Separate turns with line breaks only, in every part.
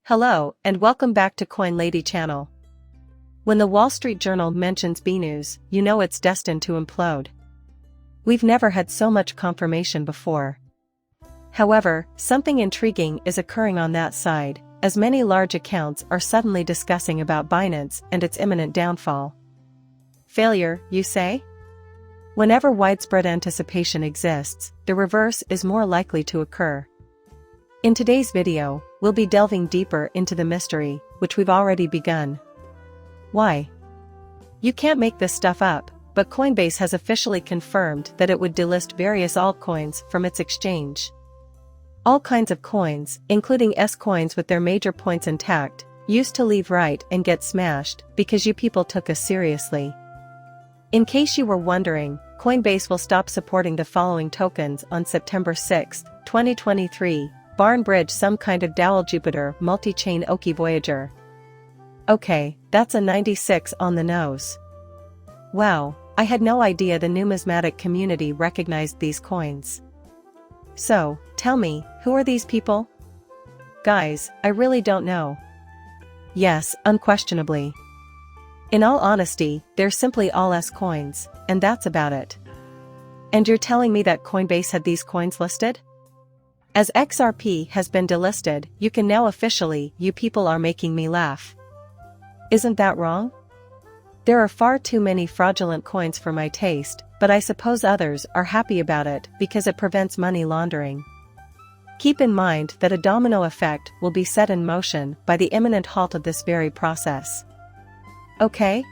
Hello, and welcome back to Coin Lady channel. When the Wall Street Journal mentions BNews, you know it's destined to implode. We've never had so much confirmation before. However, something intriguing is occurring on that side, as many large accounts are suddenly discussing about Binance and its imminent downfall. Failure, you say? Whenever widespread anticipation exists, the reverse is more likely to occur. In today's video, we'll be delving deeper into the mystery, which we've already begun. Why? You can't make this stuff up, but Coinbase has officially confirmed that it would delist various altcoins from its exchange. All kinds of coins, including S-coins with their major points intact, used to leave right and get smashed because you people took us seriously. In case you were wondering, Coinbase will stop supporting the following tokens on September 6, 2023. Barn Bridge, some kind of Dowell Jupiter multi-chain Oki Voyager. Okay, that's a 96 on the nose. Wow, I had no idea the numismatic community recognized these coins. So, tell me, who are these people? Guys, I really don't know. Yes, unquestionably. In all honesty, they're simply all S coins, and that's about it. And you're telling me that Coinbase had these coins listed? As XRP has been delisted, you can now officially, you people are making me laugh. Isn't that wrong? There are far too many fraudulent coins for my taste, but I suppose others are happy about it because it prevents money laundering. Keep in mind that a domino effect will be set in motion by the imminent halt of this very process. Okay?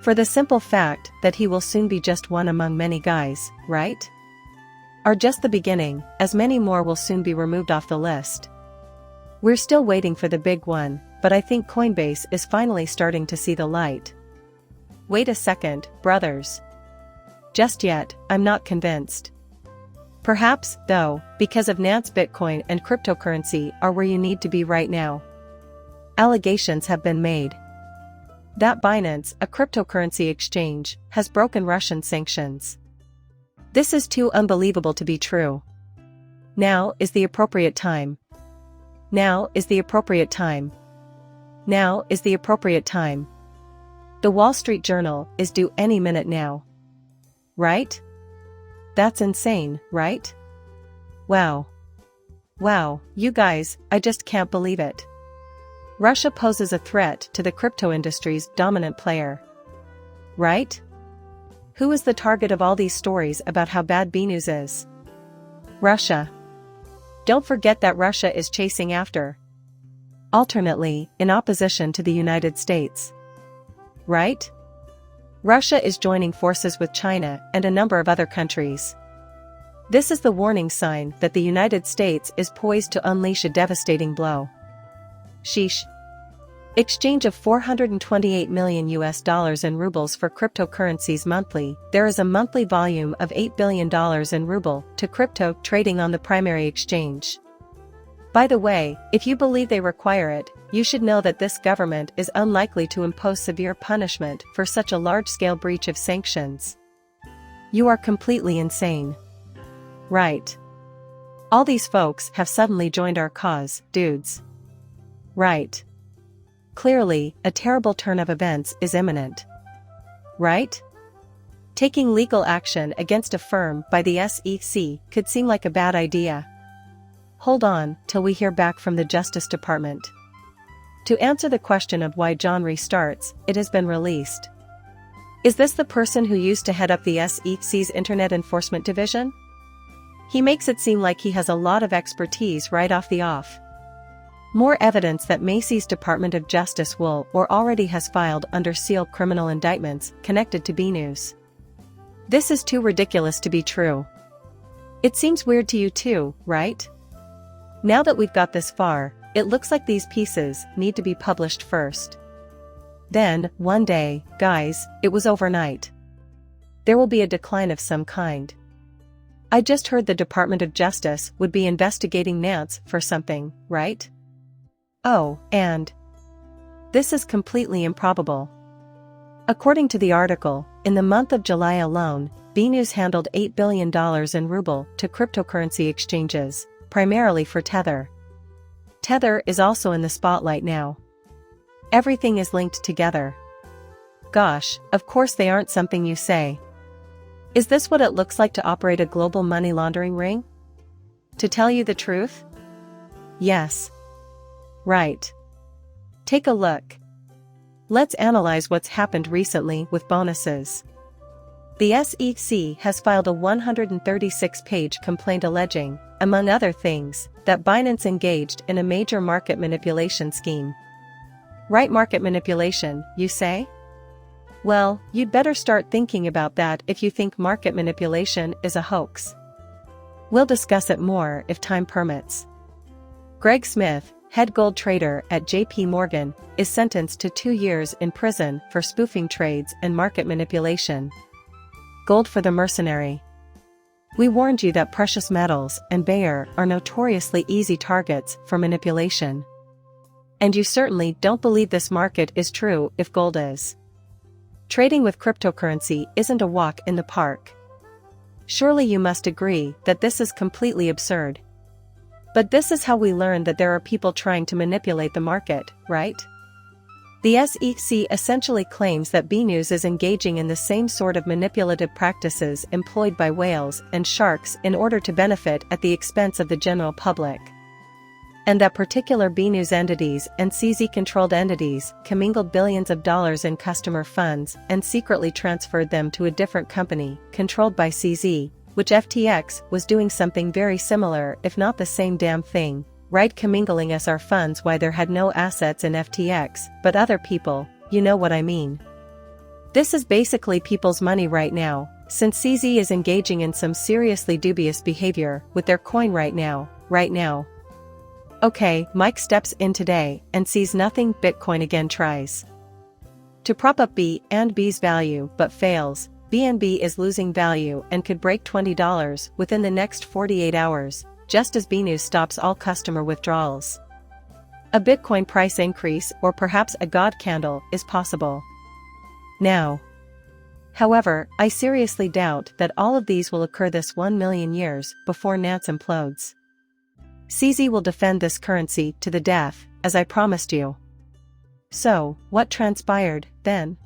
For the simple fact that he will soon be just one among many guys, right? Are just the beginning, as many more will soon be removed off the list. We're still waiting for the big one, but I think Coinbase is finally starting to see the light. Wait a second, brothers. Just yet, I'm not convinced. Perhaps, though, because of Nance, Bitcoin and cryptocurrency are where you need to be right now. Allegations have been made that Binance, a cryptocurrency exchange, has broken Russian sanctions. This is too unbelievable to be true. Now is the appropriate time. Now is the appropriate time. Now is the appropriate time. The Wall Street Journal is due any minute now. Right? That's insane, right? Wow. Wow, you guys, I just can't believe it. Russia poses a threat to the crypto industry's dominant player. Right? Who is the target of all these stories about how bad BNews is? Russia. Don't forget that Russia is chasing after. Alternately, in opposition to the United States. Right? Russia is joining forces with China and a number of other countries. This is the warning sign that the United States is poised to unleash a devastating blow. Sheesh. Exchange of $428 million in rubles for cryptocurrencies monthly. There is a monthly volume of $8 billion in ruble to crypto trading on the primary exchange. By the way, if you believe they require it, you should know that this government is unlikely to impose severe punishment for such a large-scale breach of sanctions. You are completely insane. Right. All these folks have suddenly joined our cause, dudes. Right. Clearly, a terrible turn of events is imminent. Right? Taking legal action against a firm by the SEC could seem like a bad idea. Hold on till we hear back from the Justice Department. To answer the question of why John restarts, it has been released. Is this the person who used to head up the SEC's Internet Enforcement Division? He makes it seem like he has a lot of expertise right off the off. More evidence that Macy's Department of Justice will or already has filed under seal criminal indictments connected to BNews. This is too ridiculous to be true. It seems weird to you too, right? Now that we've got this far, it looks like these pieces need to be published first. Then, one day, guys, it was overnight. There will be a decline of some kind. I just heard the Department of Justice would be investigating Nance for something, right? Oh, and this is completely improbable. According to the article, in the month of July alone, BNews handled $8 billion in ruble to cryptocurrency exchanges, primarily for Tether. Tether is also in the spotlight now. Everything is linked together. Gosh, of course they aren't something you say. Is this what it looks like to operate a global money laundering ring? To tell you the truth? Yes. Right. Take a look. Let's analyze what's happened recently with bonuses. The SEC has filed a 136-page complaint alleging, among other things, that Binance engaged in a major market manipulation scheme. Right, market manipulation, you say? Well, you'd better start thinking about that if you think market manipulation is a hoax. We'll discuss it more if time permits. Greg Smith, head gold trader at JP Morgan, is sentenced to 2 years in prison for spoofing trades and market manipulation. Gold for the mercenary. We warned you that precious metals and Bayer are notoriously easy targets for manipulation. And you certainly don't believe this market is true if gold is. Trading with cryptocurrency isn't a walk in the park. Surely you must agree that this is completely absurd. But this is how we learn that there are people trying to manipulate the market, right? The SEC essentially claims that BNews is engaging in the same sort of manipulative practices employed by whales and sharks in order to benefit at the expense of the general public. And that particular BNews entities and CZ-controlled entities commingled billions of dollars in customer funds and secretly transferred them to a different company, controlled by CZ, which FTX was doing something very similar if not the same damn thing, right? Commingling us our funds while there had no assets in FTX, but other people, you know what I mean. This is basically people's money right now, since CZ is engaging in some seriously dubious behavior with their coin right now. Okay, Mike steps in today and sees nothing. Bitcoin again tries to prop up BNB's value but fails. BNB is losing value and could break $20 within the next 48 hours, just as BNews stops all customer withdrawals. A Bitcoin price increase or perhaps a God candle is possible now. However, I seriously doubt that all of these will occur this 1 million years before Nance implodes. CZ will defend this currency to the death, as I promised you. So, what transpired, then?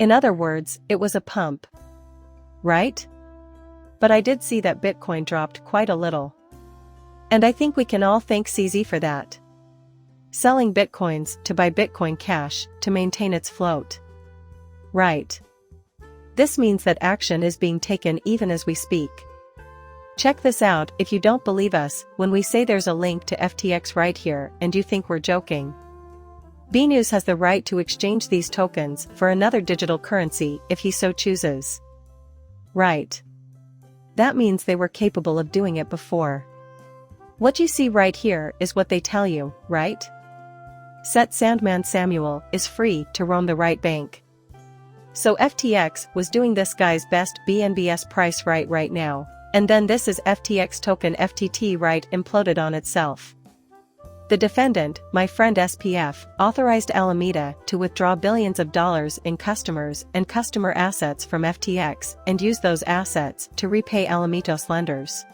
In other words, it was a pump. Right? But I did see that Bitcoin dropped quite a little. And I think we can all thank CZ for that. Selling Bitcoins to buy Bitcoin Cash to maintain its float. Right. This means that action is being taken even as we speak. Check this out if you don't believe us when we say there's a link to FTX right here and you think we're joking. BNews has the right to exchange these tokens for another digital currency if he so chooses. Right. That means they were capable of doing it before. What you see right here is what they tell you, right? Set Sandman Samuel is free to roam the right bank. So FTX was doing this guy's best BNBS price right now. And then this is FTX token FTT right imploded on itself. The defendant, my friend SPF, authorized Alameda to withdraw billions of dollars in customers and customer assets from FTX and use those assets to repay Alamitos lenders.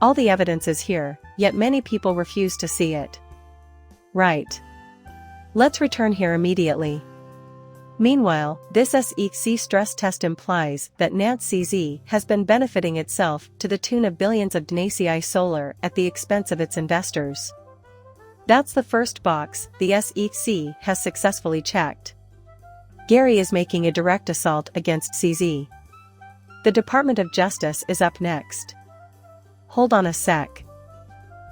All the evidence is here, yet many people refuse to see it. Right. Let's return here immediately. Meanwhile, this SEC stress test implies that Nance CZ has been benefiting itself to the tune of billions of DNACI solar at the expense of its investors. That's the first box the SEC has successfully checked. Gary is making a direct assault against CZ. The Department of Justice is up next. Hold on a sec.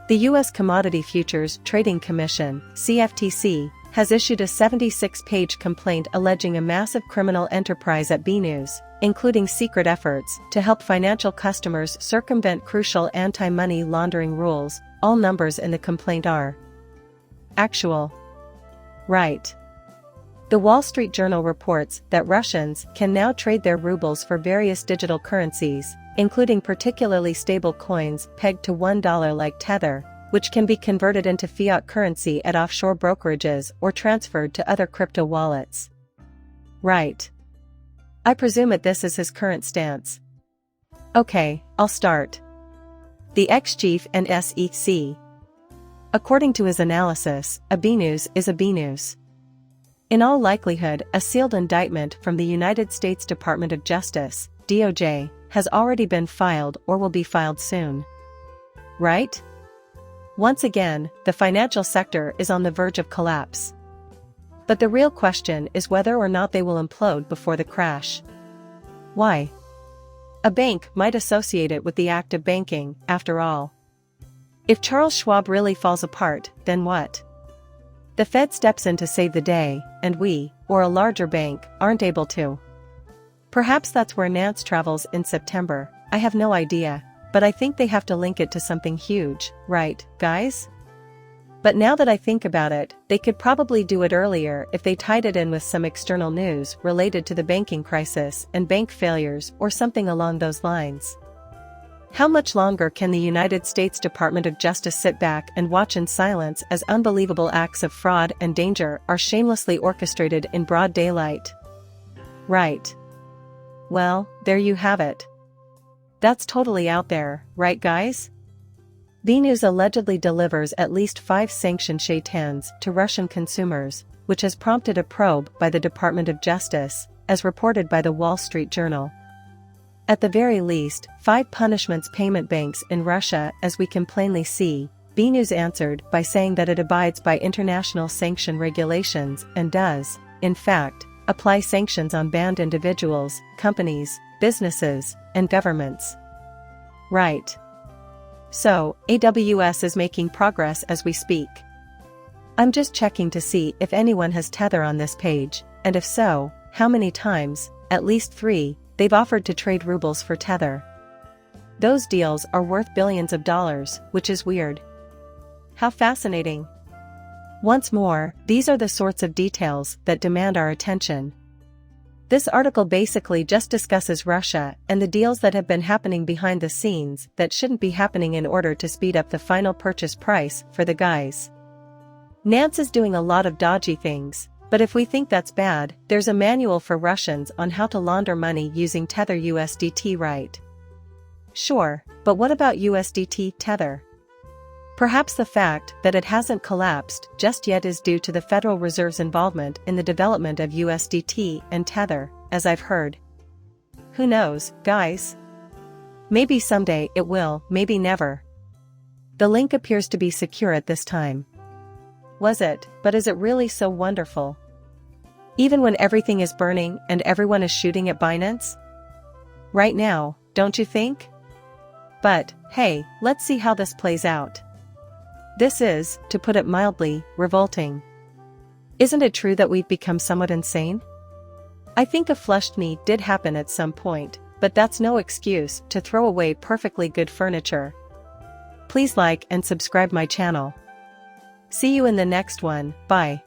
The U.S. Commodity Futures Trading Commission, CFTC, has issued a 76-page complaint alleging a massive criminal enterprise at BNews, including secret efforts to help financial customers circumvent crucial anti-money laundering rules. All numbers in the complaint are actual. Right. The Wall Street Journal reports that Russians can now trade their rubles for various digital currencies, including particularly stable coins pegged to $1 like Tether, which can be converted into fiat currency at offshore brokerages or transferred to other crypto wallets. Right. I presume this is his current stance. Okay, I'll start. The ex-chief and SEC. According to his analysis, a BNews is a BNews. In all likelihood, a sealed indictment from the United States Department of Justice, DOJ, has already been filed or will be filed soon. Right? Once again, the financial sector is on the verge of collapse. But the real question is whether or not they will implode before the crash. Why? A bank might associate it with the act of banking, after all. If Charles Schwab really falls apart, then what? The Fed steps in to save the day, and we, or a larger bank, aren't able to. Perhaps that's where Nance travels in September, I have no idea, but I think they have to link it to something huge, right, guys? But now that I think about it, they could probably do it earlier if they tied it in with some external news related to the banking crisis and bank failures or something along those lines. How much longer can the United States Department of Justice sit back and watch in silence as unbelievable acts of fraud and danger are shamelessly orchestrated in broad daylight? Right. Well, there you have it. That's totally out there, right guys? BNews allegedly delivers at least 5 sanctioned shaitans to Russian consumers, which has prompted a probe by the Department of Justice, as reported by the Wall Street Journal. At the very least, 5 punishments payment banks in Russia, as we can plainly see. BNews answered by saying that it abides by international sanction regulations and does, in fact, apply sanctions on banned individuals, companies, businesses, and governments. Right. So, AWS is making progress as we speak. I'm just checking to see if anyone has Tether on this page, and if so, how many times, at least 3, they've offered to trade rubles for Tether. Those deals are worth billions of dollars, which is weird. How fascinating. Once more, these are the sorts of details that demand our attention. This article basically just discusses Russia and the deals that have been happening behind the scenes that shouldn't be happening in order to speed up the final purchase price for the guys. Nance is doing a lot of dodgy things, but if we think that's bad, there's a manual for Russians on how to launder money using Tether USDT, right? Sure, but what about USDT Tether? Perhaps the fact that it hasn't collapsed just yet is due to the Federal Reserve's involvement in the development of USDT and Tether, as I've heard. Who knows, guys? Maybe someday it will, maybe never. The link appears to be secure at this time. Was it, but is it really so wonderful? Even when everything is burning and everyone is shooting at Binance? Right now, don't you think? But, hey, let's see how this plays out. This is, to put it mildly, revolting. Isn't it true that we've become somewhat insane? I think a flushed knee did happen at some point, but that's no excuse to throw away perfectly good furniture. Please like and subscribe my channel. See you in the next one, bye.